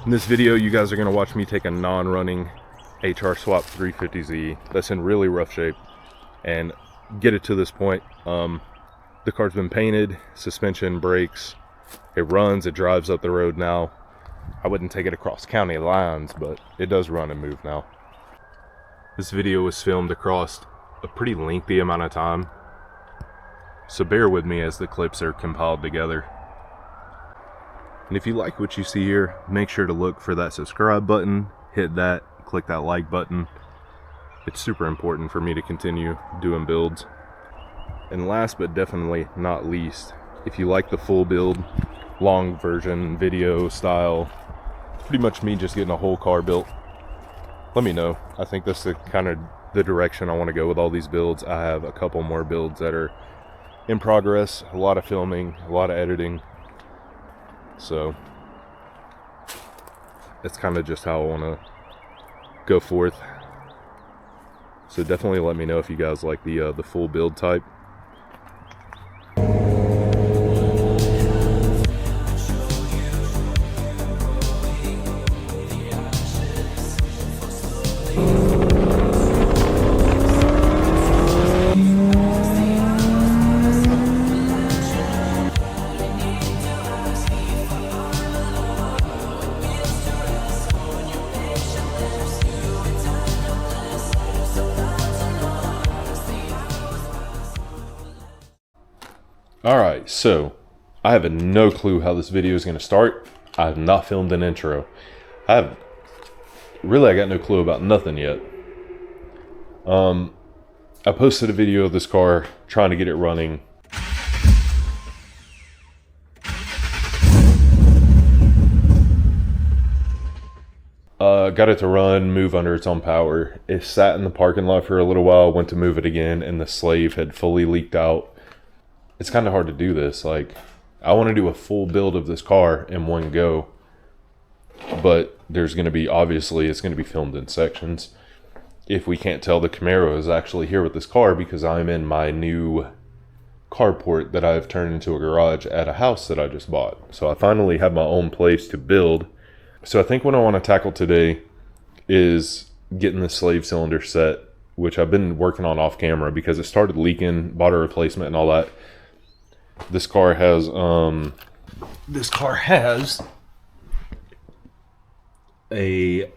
In this video, you guys are going to watch me take a non-running HR Swap 350Z that's in really rough shape and get it to this point. The car's been painted, suspension, brakes, it runs, it drives up the road now. I wouldn't take it across county lines, but it does run and move now. This video was filmed across a pretty lengthy amount of time, so bear with me as the clips are compiled together. And if you like what you see here, make sure to look for that subscribe button, hit that, click that like button. It's super important for me to continue doing builds. And last but definitely not least, if you like the full build, long version, video style, pretty much me just getting a whole car built, let me know. I think that's the kind of the direction I want to go with all these builds. I have a couple more builds that are in progress, a lot of filming, a lot of editing. So that's kind of just how I want to go forth. So definitely let me know if you guys like the full build type. Alright, so I have no clue how this video is going to start. I have not filmed an intro. I got no clue about nothing yet. I posted a video of this car trying to get it running. Got it to run, move under its own power. It sat in the parking lot for a little while, went to move it again, and the slave had fully leaked out. It's kind of hard to do this. Like, I want to do a full build of this car in one go, but there's going to be, obviously, it's going to be filmed in sections. If we can't tell, the Camaro is actually here with this car because I'm in my new carport that I've turned into a garage at a house that I just bought. So I finally have my own place to build. So I think what I want to tackle today is getting the slave cylinder set, which I've been working on off camera because it started leaking, bought a replacement and all that. This car has a,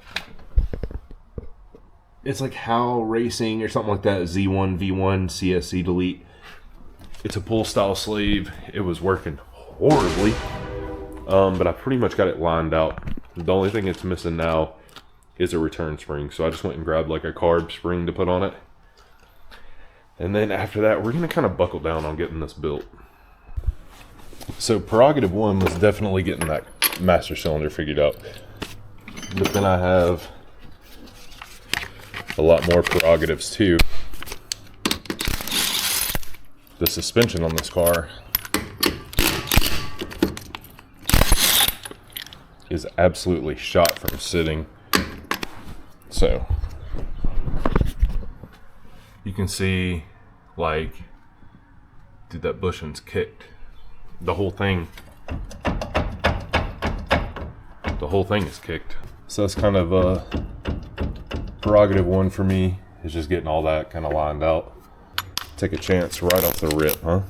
it's like How Racing or something like that, Z1 V1 CSC delete. It's a pull style slave. It was working horribly, but I pretty much got it lined out. The only thing it's missing now is a return spring, so I just went and grabbed like a carb spring to put on it. And then after that, we're gonna kind of buckle down on getting this built. So prerogative one was definitely getting that master cylinder figured out. But then I have a lot more prerogatives too. The suspension on this car is absolutely shot from sitting. So you can see, like, dude, that bushing's kicked. The whole thing is kicked. So that's kind of prerogative one for me, is just getting all that kind of lined out. Take a chance right off the rip, huh?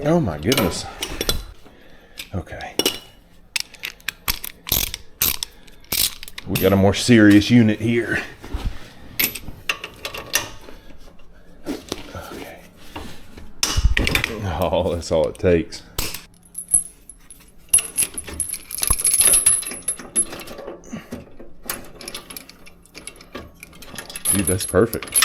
Oh my goodness. Okay. We got a more serious unit here. Okay. Oh, that's all it takes. Dude, that's perfect.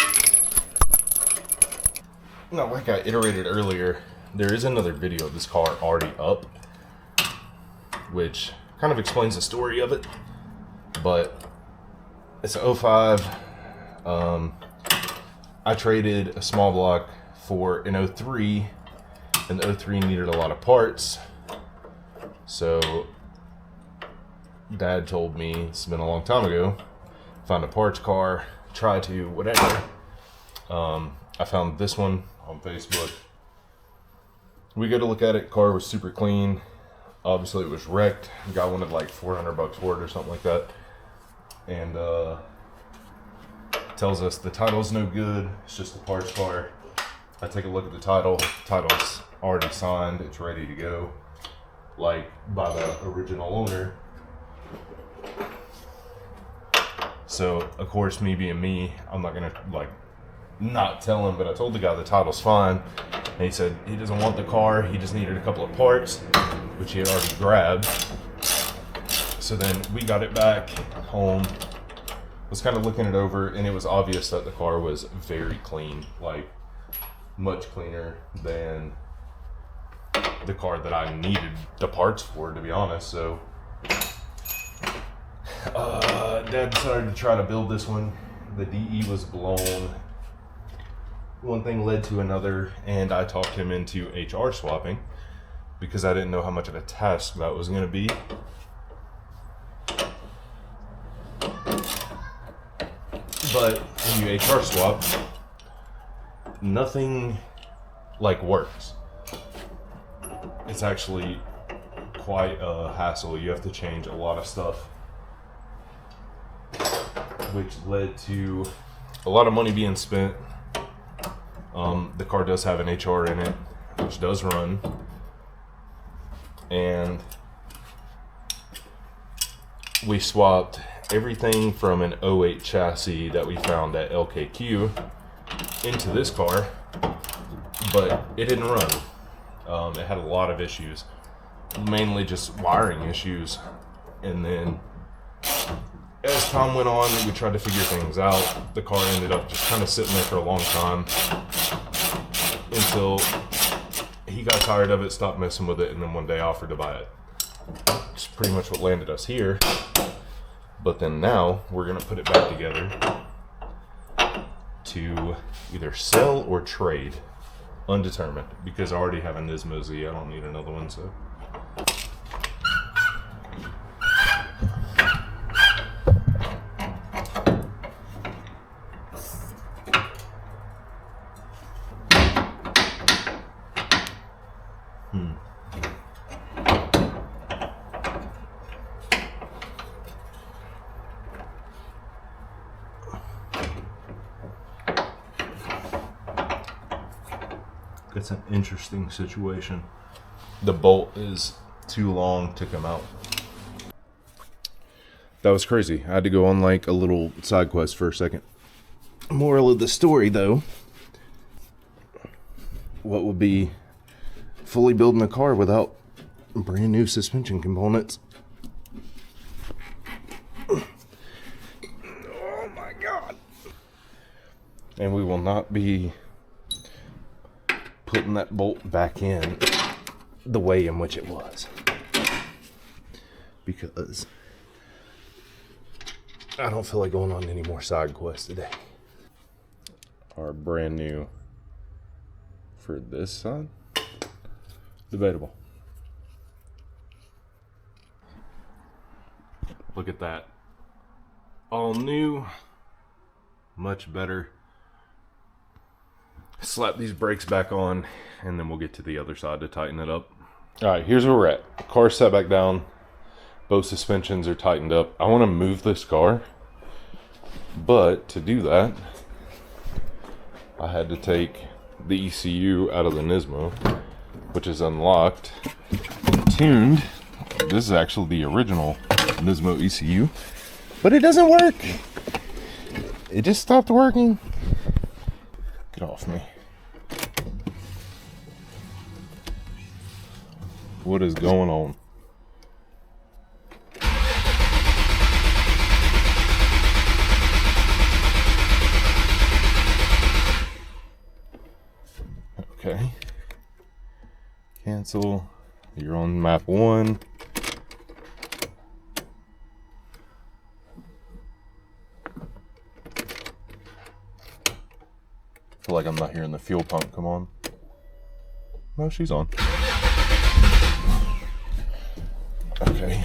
Now, like I iterated earlier, there is another video of this car already up, which kind of explains the story of it. But it's a 05. I traded a small block for an 03, and the 03 needed a lot of parts. So Dad told me, it's been a long time ago, find a parts car, try to whatever. I found this one on Facebook. We go to look at it. Car was super clean. Obviously it was wrecked. The guy wanted like $400 for it or something like that. And tells us the title's no good. It's just a parts car. I take a look at the title. Title's already signed. It's ready to go, like by the original owner. So of course, me being me, I'm not gonna like not tell him, but I told the guy the title's fine. And he said he doesn't want the car, he just needed a couple of parts, which he had already grabbed. So then we got it back home, was kind of looking it over, and it was obvious that the car was very clean, like much cleaner than the car that I needed the parts for, to be honest. So Dad decided to try to build this one. The DE was blown. One thing led to another, and I talked him into HR swapping because I didn't know how much of a task that was going to be. But when you HR swap, nothing like works. It's actually quite a hassle. You have to change a lot of stuff, which led to a lot of money being spent. The car does have an HR in it, which does run, and we swapped everything from an 08 chassis that we found at LKQ into this car, but it didn't run. It had a lot of issues, mainly just wiring issues, and then as time went on, we tried to figure things out. The car ended up just kind of sitting there for a long time until he got tired of it, stopped messing with it, and then one day offered to buy it. It's pretty much what landed us here. But then now we're going to put it back together to either sell or trade. Undetermined, because I already have a Nismo Z. I don't need another one, so. It's an interesting situation. The bolt is too long to come out. That was crazy. I had to go on like a little side quest for a second. Moral of the story though, what would be fully building a car without brand new suspension components? Oh my God. And we will not be putting that bolt back in the way in which it was, because I don't feel like going on any more side quests today. Are brand new for this side. Debatable. Look at that. All new, much better. Slap these brakes back on, and then we'll get to the other side to tighten it up. All right, here's where we're at. Car's set back down. Both suspensions are tightened up. I want to move this car, but to do that, I had to take the ECU out of the Nismo, which is unlocked and tuned. This is actually the original Nismo ECU, but it doesn't work. It just stopped working. Get off me. What is going on? Okay. Cancel. You're on map 1. feel like I'm not hearing the fuel pump come on. No, she's on. Okay.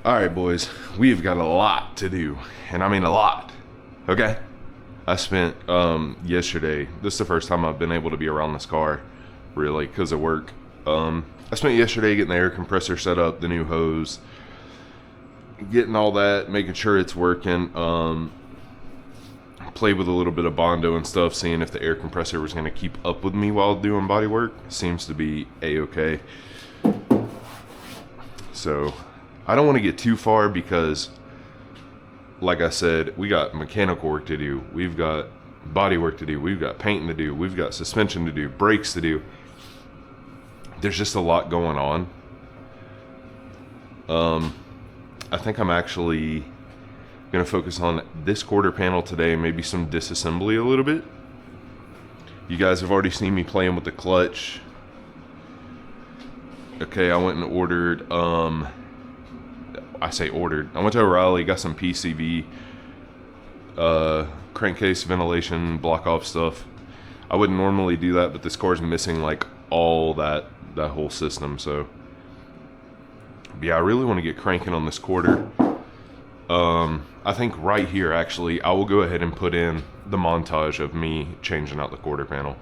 Alright boys, we've got a lot to do, and I mean a lot, okay? I spent yesterday, this is the first time I've been able to be around this car, really, because of work. I spent yesterday getting the air compressor set up, the new hose, getting all that, making sure it's working, played with a little bit of Bondo and stuff, seeing if the air compressor was going to keep up with me while doing body work. Seems to be a-okay. So I don't want to get too far because, like I said, we got mechanical work to do, we've got body work to do, we've got painting to do, we've got suspension to do, brakes to do. There's just a lot going on. I think I'm actually going to focus on this quarter panel today, maybe some disassembly a little bit. You guys have already seen me playing with the clutch. Okay, I went and ordered, I went to O'Reilly, got some PCV, crankcase, ventilation, block off stuff. I wouldn't normally do that, but this car's missing like all that whole system, so yeah, I really want to get cranking on this quarter. I think right here, actually, I will go ahead and put in the montage of me changing out the quarter panel.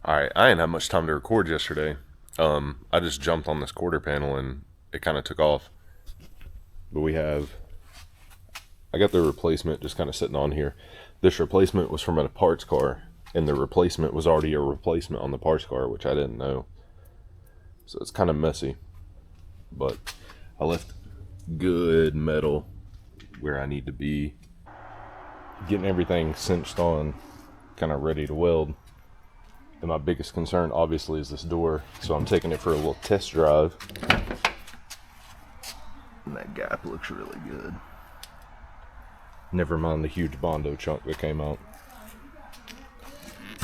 Alright, I didn't have much time to record yesterday. I just jumped on this quarter panel and it kind of took off. But I got the replacement just kind of sitting on here. This replacement was from a parts car, and the replacement was already a replacement on the parts car, which I didn't know. So it's kind of messy. But I left good metal where I need to be. Getting everything cinched on kind of ready to weld. And my biggest concern obviously is this door, so I'm taking it for a little test drive. And that gap looks really good. Never mind the huge Bondo chunk that came out.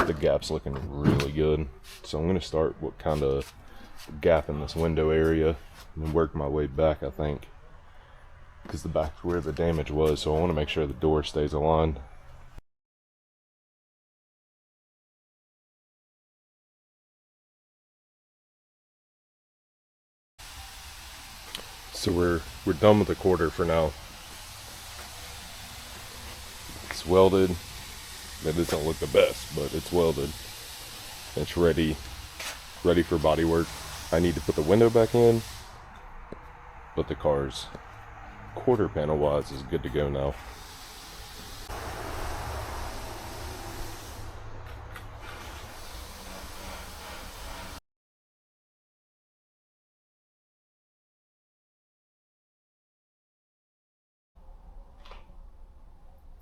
The gap's looking really good. So I'm going to start what kind of gap in this window area and work my way back, I think. Because the back's where the damage was, so I want to make sure the door stays aligned. So we're done with the quarter for now. It's welded. It doesn't look the best, but it's welded. It's ready for body work. I need to put the window back in, but the car's quarter panel wise is good to go now.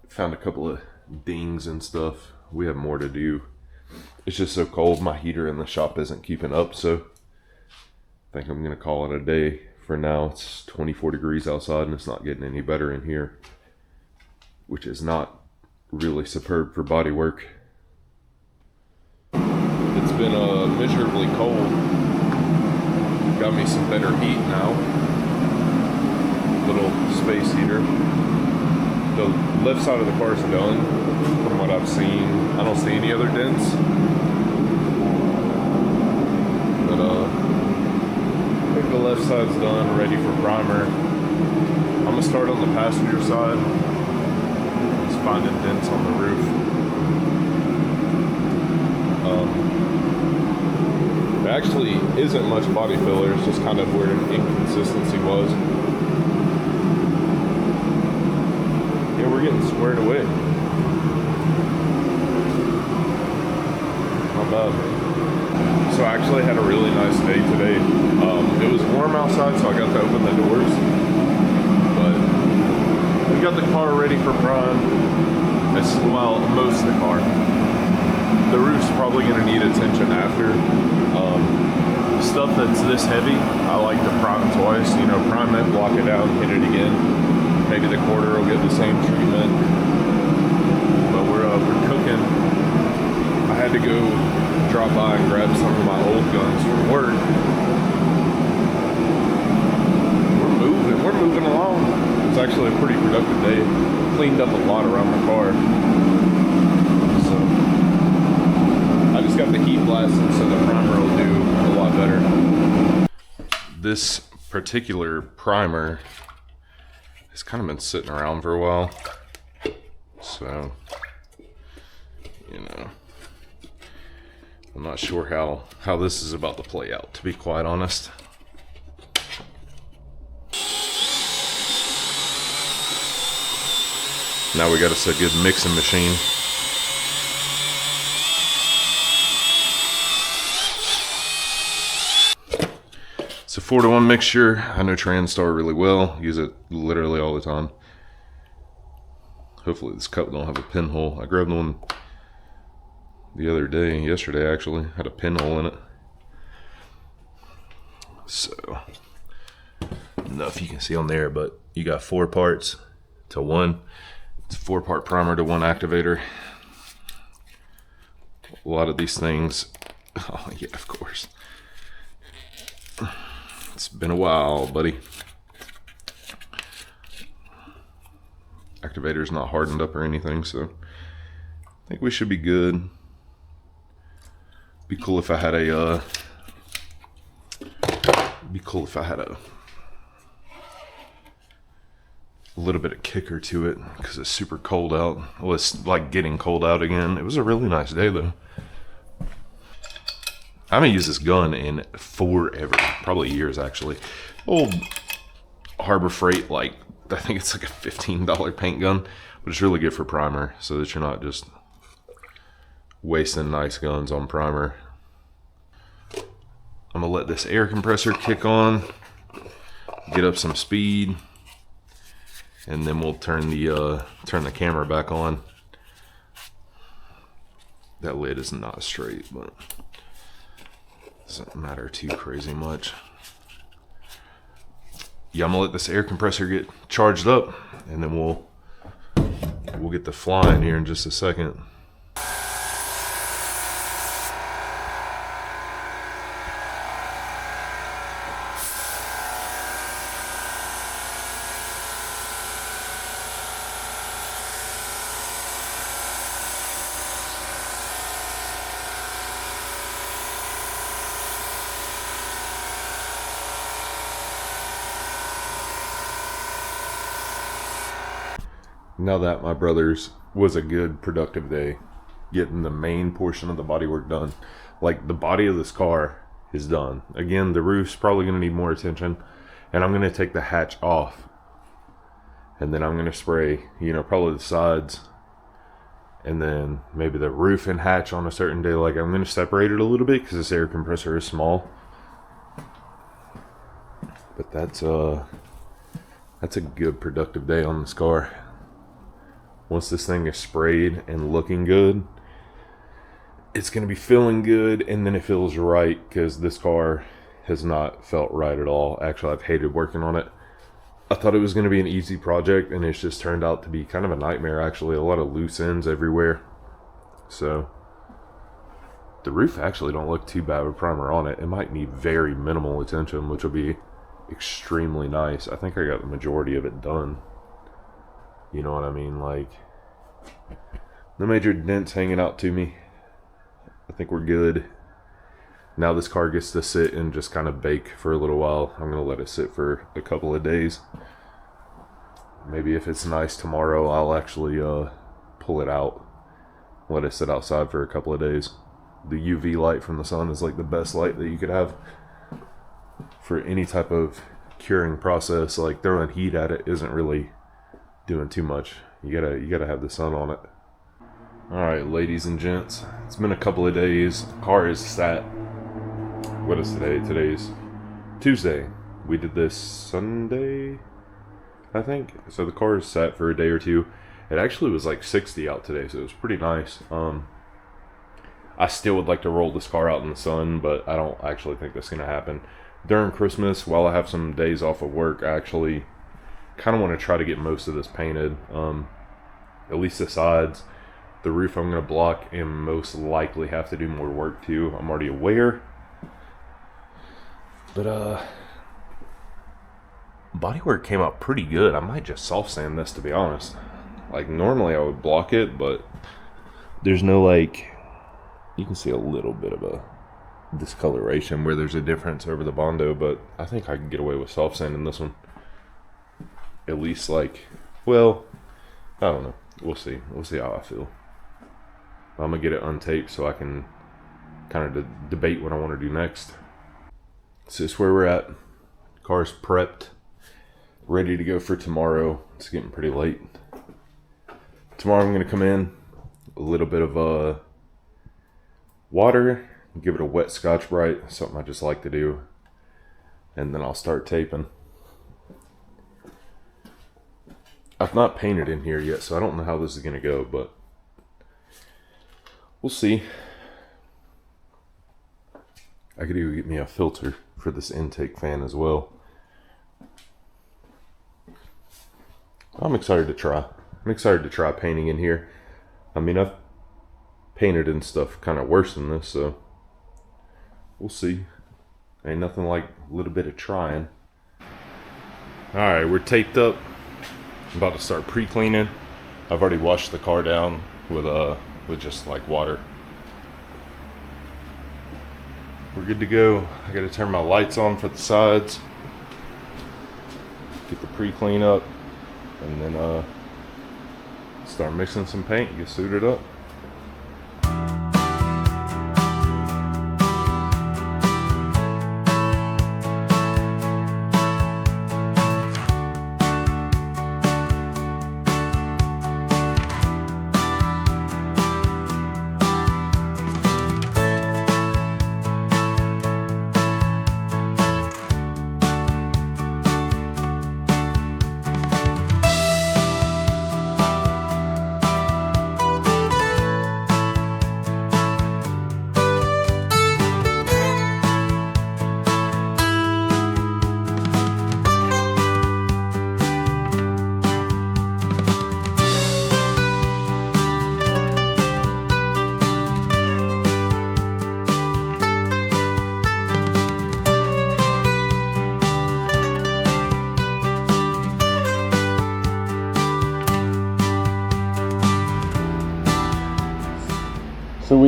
Found a couple of dings and stuff. We have more to do. It's just so cold. My heater in the shop isn't keeping up, so I think I'm gonna call it a day for now. It's 24 degrees outside and it's not getting any better in here, which is not really superb for body work. It's been miserably cold. Got me some better heat now. Little space heater. The left side of the car is done from what I've seen. I don't see any other dents. But I think the left side's done, ready for primer. I'm gonna start on the passenger side. Just finding dents on the roof. There actually isn't much body filler, it's just kind of where an inconsistency was. Yeah, we're getting squared away. Not bad. So I actually had a really nice day today. It was warm outside, so I got to open the doors. But we got the car ready for prime. Well, most of the car. The roof's probably going to need attention after. Stuff that's this heavy, I like to prime twice. You know, prime it, block it out, hit it again. Maybe the quarter will get the same treatment. But we're cooking. I had to go drop by and grab some of my old guns from work. We're moving along. It's actually a pretty productive day. Cleaned up a lot around the car. So I just got the heat blasted, so the primer will do a lot better. This particular primer has kind of been sitting around for a while. So, you know, I'm not sure how this is about to play out, to be quite honest. Now we got us a good mixing machine. It's a 4-to-1 mixture. I know TransStar really well. Use it literally all the time. Hopefully this cup don't have a pinhole. I grabbed one the other day, yesterday actually, had a pinhole in it. So, I don't know if you can see on there, but you got 4 parts to 1. It's a 4-part primer to 1 activator. A lot of these things, oh yeah, of course. It's been a while, buddy. Activator's not hardened up or anything, so I think we should be good. Be cool if I had a little bit of kicker to it, because it's super cold out. Well, it's like getting cold out again. It was a really nice day though. I haven't used this gun in forever, probably years actually. Old Harbor Freight, like I think it's like a $15 paint gun, but it's really good for primer, so that you're not just wasting nice guns on primer. I'm gonna let this air compressor kick on, get up some speed, and then we'll turn the camera back on. That lid is not straight, but doesn't matter too crazy much. Yeah, I'm gonna let this air compressor get charged up, and then we'll get the fly in here in just a second. Now that, my brothers, was a good productive day getting the main portion of the bodywork done. Like, the body of this car is done. Again, the roof's probably going to need more attention, and I'm going to take the hatch off, and then I'm going to spray, you know, probably the sides, and then maybe the roof and hatch on a certain day. Like, I'm going to separate it a little bit because this air compressor is small. But that's a good productive day on this car. Once this thing is sprayed and looking good, it's going to be feeling good, and then it feels right, because this car has not felt right at all. Actually, I've hated working on it. I thought it was going to be an easy project, and it's just turned out to be kind of a nightmare, actually. A lot of loose ends everywhere. So, the roof actually don't look too bad with primer on it. It might need very minimal attention, which will be extremely nice. I think I got the majority of it done. You know what I mean? Like, no major dents hanging out to me. I think we're good. Now this car gets to sit and just kind of bake for a little while. I'm going to let it sit for a couple of days. Maybe if it's nice tomorrow, I'll actually pull it out. Let it sit outside for a couple of days. The UV light from the sun is like the best light that you could have for any type of curing process. Like, throwing heat at it isn't really doing too much. You gotta have the sun on it. Alright, ladies and gents, it's been a couple of days. The car is sat. What is today? Today's Tuesday. We did this Sunday, I think. So the car is sat for a day or two. It actually was like 60 out today, so it was pretty nice. I still would like to roll this car out in the sun, but I don't actually think that's gonna happen. During Christmas, while I have some days off of work, I actually kind of want to try to get most of this painted, at least the sides. The roof I'm going to block and most likely have to do more work to. I'm already aware. But bodywork came out pretty good. I might just soft sand this, to be honest. Like, normally I would block it, but there's no, like, you can see a little bit of a discoloration where there's a difference over the Bondo, but I think I can get away with soft sanding this one. At least, like, well, I don't know. We'll see. We'll see how I feel. I'm going to get it untaped so I can kind of debate what I want to do next. So this is where we're at. Car's prepped. Ready to go for tomorrow. It's getting pretty late. Tomorrow I'm going to come in. A little bit of water. Give it a wet Scotch-Brite. Something I just like to do. And then I'll start taping. I've not painted in here yet, so I don't know how this is going to go, but we'll see. I could even get me a filter for this intake fan as well. I'm excited to try. I'm excited to try painting in here. I mean, I've painted and stuff kind of worse than this, so we'll see. Ain't nothing like a little bit of trying. Alright, we're taped up. I'm about to start pre-cleaning. I've already washed the car down with just like water. We're good to go. I gotta turn my lights on for the sides. Get the pre-clean up. And then start mixing some paint, get suited up.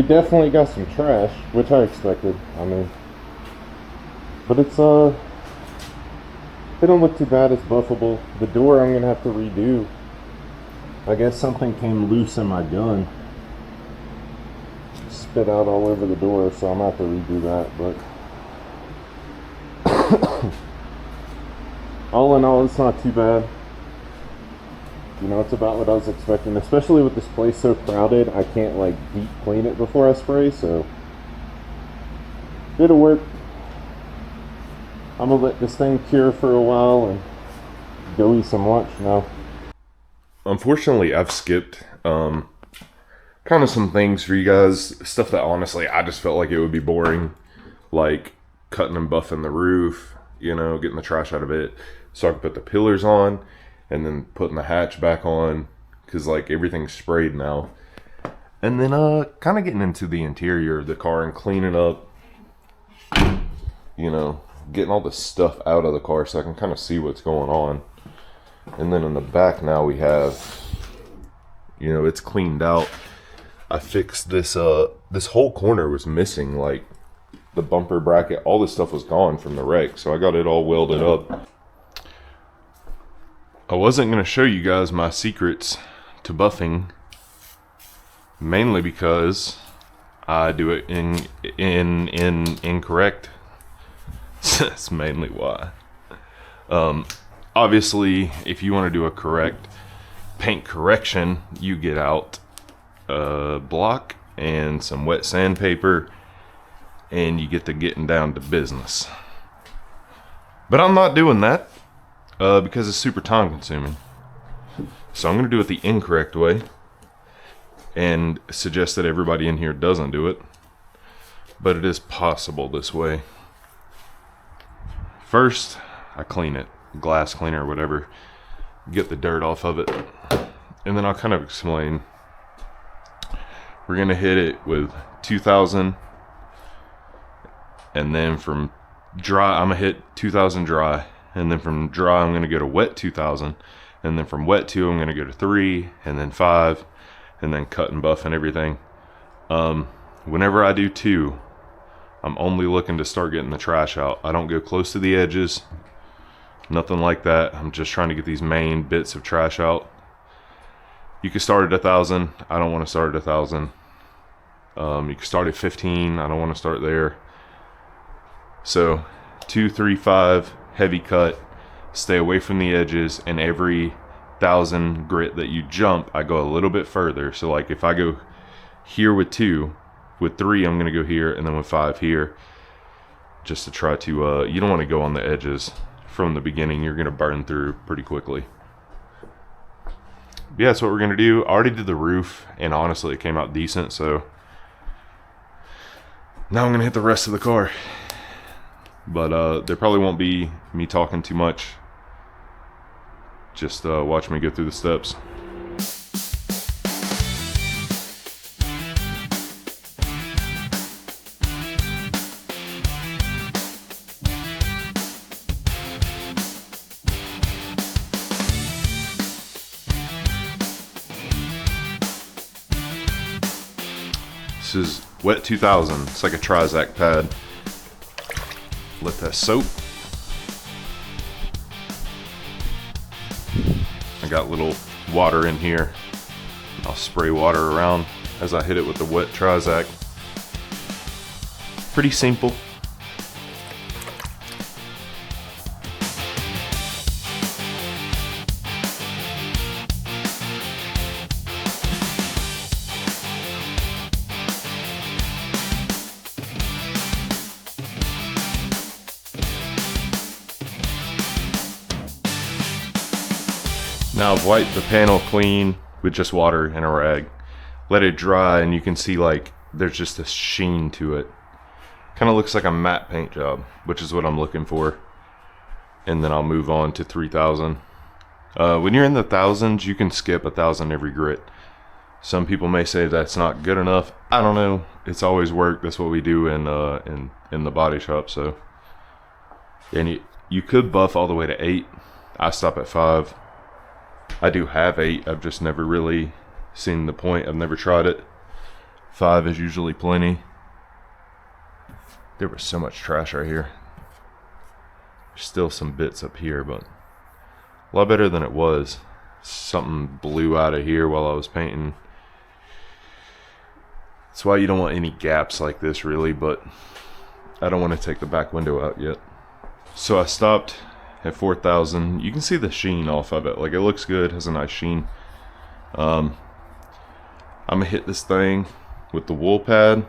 definitely got some trash, which I expected. I mean, but it's they don't look too bad. It's buffable. The door I'm gonna have to redo. I guess something came loose in my gun, spit out all over the door, so I'm gonna have to redo that. But all in all, it's not too bad. You know, it's about what I was expecting, especially with this place so crowded. I can't like deep clean it before I spray, so it'll work. I'm gonna let this thing cure for a while and go eat some lunch now. Unfortunately, I've skipped kind of some things for you guys, stuff that honestly I just felt like it would be boring, like cutting and buffing the roof, you know, getting the trash out of it so I could put the pillars on, and then putting the hatch back on, because like everything's sprayed now. And then kind of getting into the interior of the car and cleaning up, you know, getting all the stuff out of the car so I can kind of see what's going on. And then in the back now we have, you know, it's cleaned out. I fixed this, this whole corner was missing, like the bumper bracket, all this stuff was gone from the wreck, so I got it all welded up. I wasn't going to show you guys my secrets to buffing, mainly because I do it incorrect. That's mainly why. Obviously, if you want to do a correct paint correction, you get out a block and some wet sandpaper, and you get to getting down to business. But I'm not doing that because it's super time consuming. So I'm going to do it the incorrect way and suggest that everybody in here doesn't do it. But it is possible this way. First, I clean it. Glass cleaner or whatever, get the dirt off of it, and then I'll kind of explain. We're gonna hit it with 2000, and then from dry I'm gonna hit 2000 dry, and then from dry I'm gonna go to wet 2000, and then from wet 2 I'm gonna go to 3, and then 5, and then cut and buff and everything. Whenever I do 2, I'm only looking to start getting the trash out. I don't go close to the edges, nothing like that. I'm just trying to get these main bits of trash out. You can start at 1,000. I don't want to start at 1,000. You can start at 15. I don't want to start there. So 2, 3, 5, heavy cut. Stay away from the edges, and every 1,000 grit that you jump, I go a little bit further. So like if I go here with 2, with 3 I'm going to go here, and then with 5 here, just to try to, you don't want to go on the edges from the beginning. You're going to burn through pretty quickly. But yeah, that's what we're going to do. I already did the roof, and honestly it came out decent, so now I'm going to hit the rest of the car. But there probably won't be me talking too much. Just watch me go through the steps. This is wet 2000. It's like a Trizac pad. Let that soak. I got a little water in here. I'll spray water around as I hit it with the wet Trizac. Pretty simple. Now I've wiped the panel clean with just water and a rag. Let it dry, and you can see like there's just a sheen to it. Kind of looks like a matte paint job, which is what I'm looking for. And then I'll move on to 3000. When you're in the thousands, you can skip 1,000 every grit. Some people may say that's not good enough. I don't know. It's always worked. That's what we do in the body shop. So, and you could buff all the way to 8. I stop at 5. I do have 8. I've just never really seen the point. I've never tried it. 5 is usually plenty. There was so much trash right here. There's still some bits up here, but a lot better than it was. Something blew out of here while I was painting. That's why you don't want any gaps like this really, but I don't want to take the back window out yet. So I stopped at 4,000. You can see the sheen off of it. Like, it looks good, has a nice sheen. I'm gonna hit this thing with the wool pad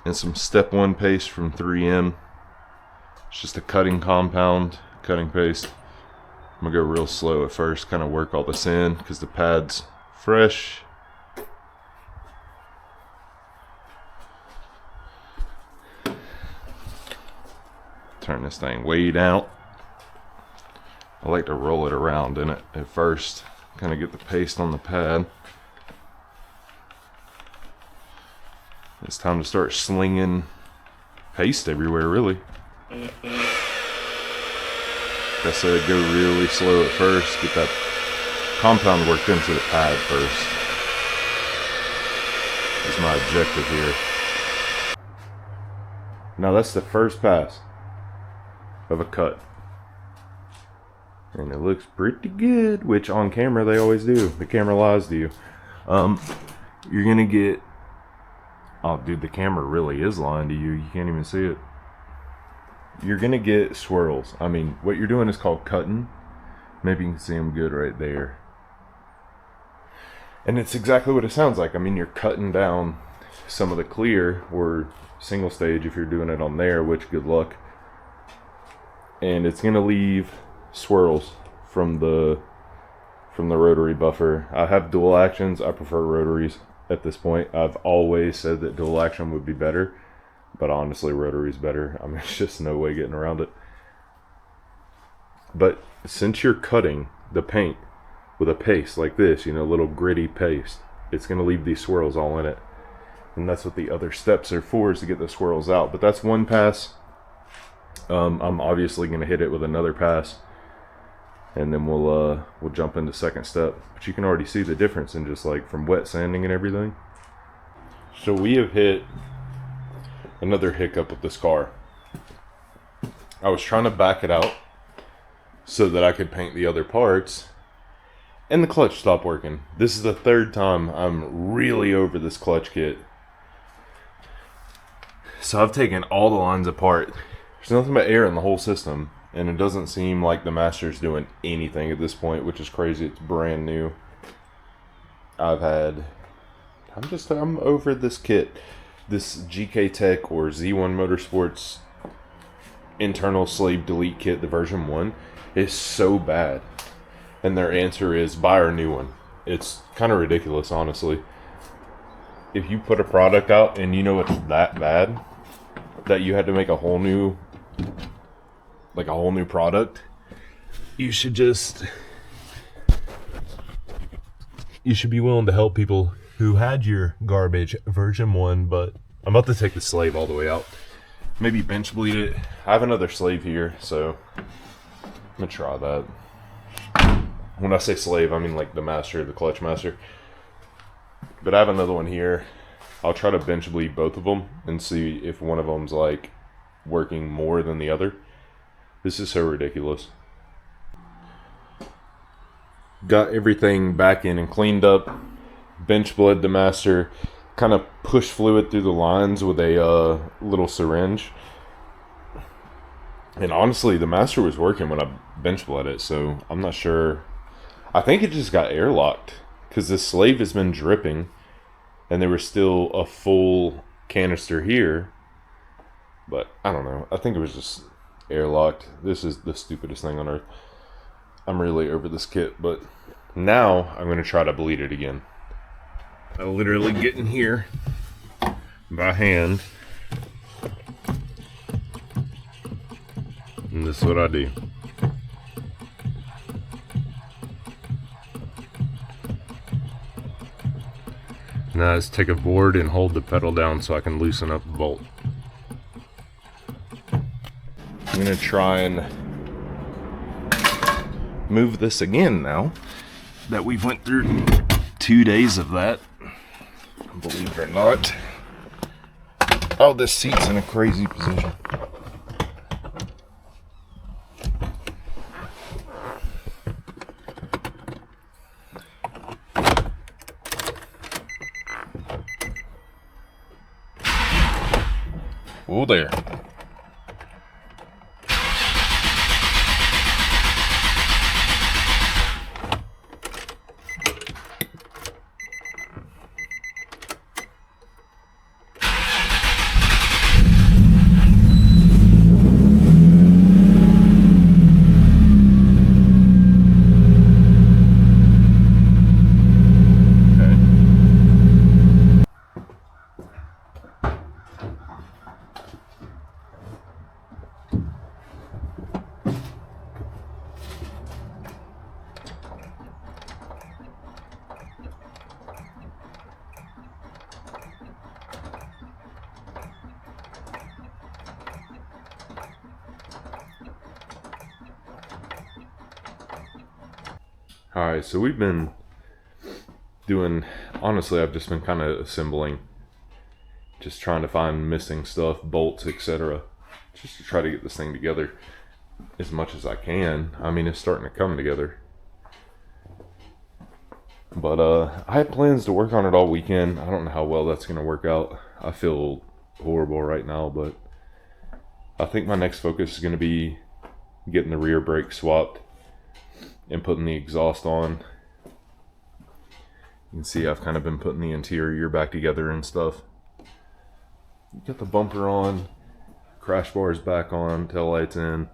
and some step 1 paste from 3M. It's just a cutting compound, cutting paste. I'm gonna go real slow at first, kind of work all this in because the pad's fresh. Turn this thing way out. I like to roll it around in it at first, kind of get the paste on the pad. It's time to start slinging paste everywhere, really. Like I said, go really slow at first, get that compound worked into the pad first. That's my objective here. Now that's the first pass of a cut. And it looks pretty good, which on camera they always do. The camera lies to you. You're gonna get, oh dude, the camera really is lying to you. You can't even see it. You're gonna get swirls. I mean, what you're doing is called cutting. Maybe you can see them good right there. And it's exactly what it sounds like. I mean, you're cutting down some of the clear, or single stage if you're doing it on there, which good luck. And it's gonna leave swirls from the rotary buffer. I have dual actions. I prefer rotaries at this point. I've always said that dual action would be better, but honestly rotary is better. I mean, it's just no way getting around it. But since you're cutting the paint with a paste like this, you know, little gritty paste, it's gonna leave these swirls all in it. And that's what the other steps are for, is to get the swirls out. But that's one pass. I'm obviously gonna hit it with another pass, and then we'll jump into second step. But you can already see the difference in just like from wet sanding and everything. So we have hit another hiccup with this car. I was trying to back it out so that I could paint the other parts, and the clutch stopped working. This is the third time I'm really over this clutch kit. So I've taken all the lines apart. There's nothing but air in the whole system, and it doesn't seem like the Master's doing anything at this point, which is crazy. It's brand new. I'm over this kit. This GK Tech or Z1 Motorsports internal slave delete kit, the version 1, is so bad. And their answer is buy our new one. It's kind of ridiculous, honestly. If you put a product out and you know it's that bad that you had to make a whole new product, you should be willing to help people who had your garbage version 1. But I'm about to take the slave all the way out, maybe bench bleed it. I have another slave here, so I'm gonna try that. When I say slave, I mean like the master, the clutch master. But I have another one here. I'll try to bench bleed both of them and see if one of them's like working more than the other. This is so ridiculous. Got everything back in and cleaned up. Bench bled the master. Kind of push fluid through the lines with a little syringe. And honestly, the master was working when I bench bled it, so I'm not sure. I think it just got airlocked because this slave has been dripping, and there was still a full canister here. But I don't know. I think it was just airlocked. This is the stupidest thing on earth. I'm really over this kit, but now I'm going to try to bleed it again. I literally get in here by hand, and this is what I do. Now let's take a board and hold the pedal down so I can loosen up the bolt. I'm going to try and move this again now that we've went through 2 days of that. believe it or not. Oh, this seat's in a crazy position. Oh, there. Alright, so we've been doing, honestly, I've just been kind of assembling, just trying to find missing stuff, bolts, etc. Just to try to get this thing together as much as I can. I mean, it's starting to come together. But I had plans to work on it all weekend. I don't know how well that's going to work out. I feel horrible right now, but I think my next focus is going to be getting the rear brake swapped and putting the exhaust on. You can see I've kind of been putting the interior back together and stuff. Got the bumper on, crash bars back on, tail lights in.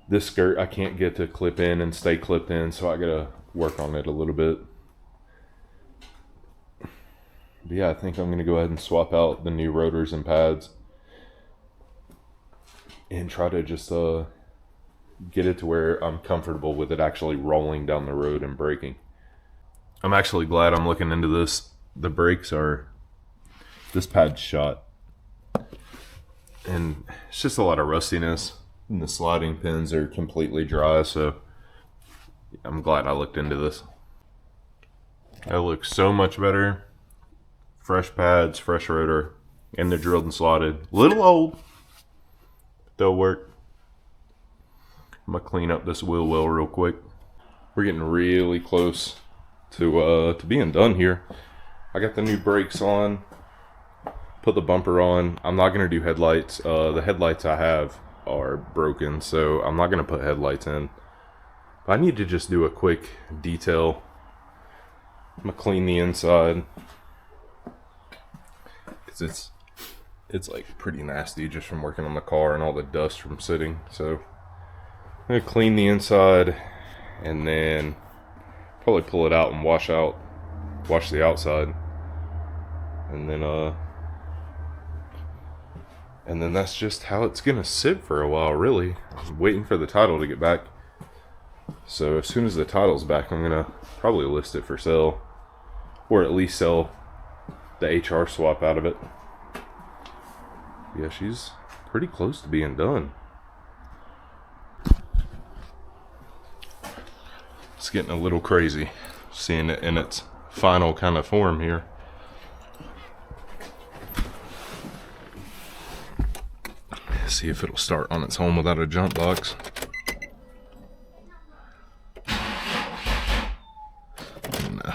This skirt I can't get to clip in and stay clipped in, so I gotta work on it a little bit. But yeah, I think I'm gonna go ahead and swap out the new rotors and pads and try to just get it to where I'm comfortable with it actually rolling down the road and braking. I'm actually glad I'm looking into this. The brakes are, this pad's shot, and it's just a lot of rustiness, and the sliding pins are completely dry, so I'm glad I looked into this. That looks so much better. Fresh pads, fresh rotor, and they're drilled and slotted. Little old, but they'll work. I'm gonna clean up this wheel well real quick. We're getting really close to being done here. I got the new brakes on, put the bumper on. I'm not gonna do headlights. The headlights I have are broken, so I'm not gonna put headlights in. But I need to just do a quick detail. I'm gonna clean the inside because it's like pretty nasty just from working on the car and all the dust from sitting. So I'm gonna clean the inside and then probably pull it out and wash the outside, and then that's just how it's gonna sit for a while, really. I'm waiting for the title to get back. So as soon as the title's back, I'm gonna probably list it for sale, or at least sell the HR swap out of it. Yeah, she's pretty close to being done. It's getting a little crazy seeing it in its final kind of form here. See if it'll start on its own without a jump box. No.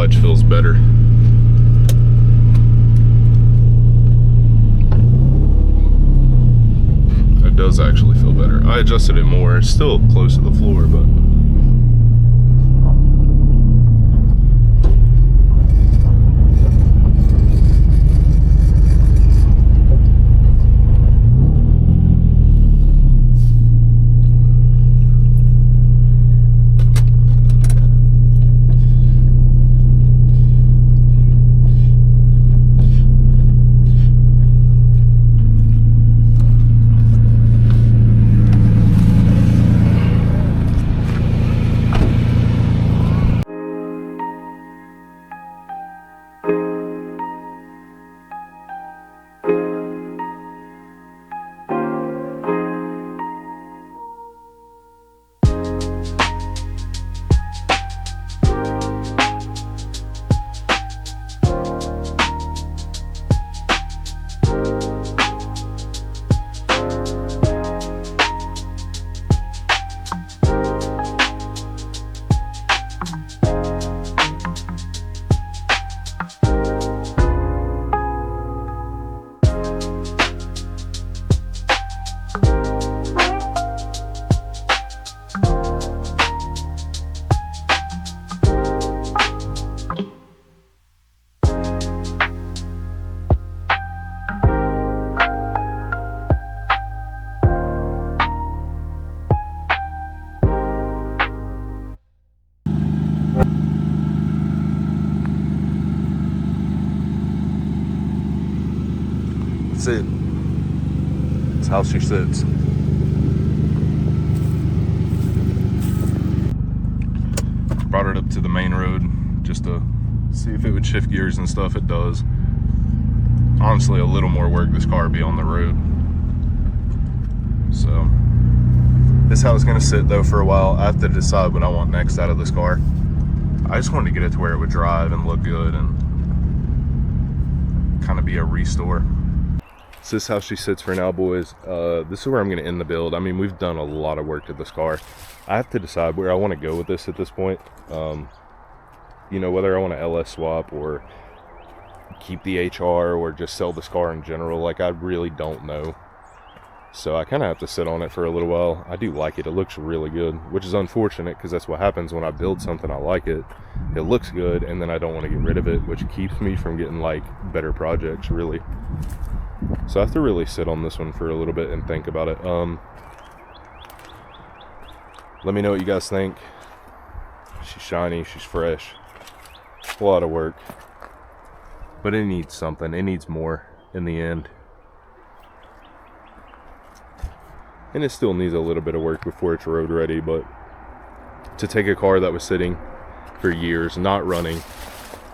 clutch feels better. It does actually feel better. I adjusted it more. It's still close to the floor, but that's it. That's how she sits. Brought it up to the main road just to see if it would shift gears and stuff. It does. Honestly, a little more work this car would be on the road. So this is how it's gonna sit though for a while. I have to decide what I want next out of this car. I just wanted to get it to where it would drive and look good and kind of be a restore. So this is how she sits for now, boys. This is where I'm going to end the build. I mean, we've done a lot of work to this car. I have to decide where I want to go with this at this point. You know, whether I want to LS swap or keep the HR or just sell this car in general. Like, I really don't know. So I kind of have to sit on it for a little while. I do like it. It looks really good, which is unfortunate because that's what happens when I build something. I like it. It looks good, and then I don't want to get rid of it, which keeps me from getting, like, better projects, really. So I have to really sit on this one for a little bit and think about it. Let me know what you guys think. She's shiny, she's fresh. A lot of work. But it needs something. It needs more in the end. And it still needs a little bit of work before it's road ready, but to take a car that was sitting for years, not running,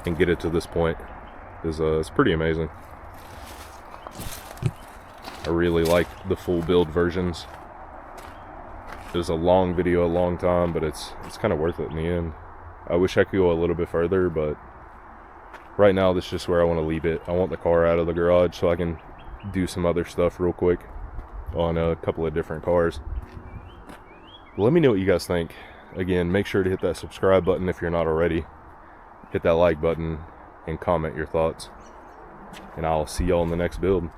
and get it to this point is it's pretty amazing. I really like the full build versions. It was a long video, a long time, but it's kind of worth it in the end. I wish I could go a little bit further, but right now this is just where I want to leave it. I want the car out of the garage so I can do some other stuff real quick on a couple of different cars. Let me know what you guys think. Again, make sure to hit that subscribe button if you're not already. Hit that like button and comment your thoughts. And I'll see y'all in the next build.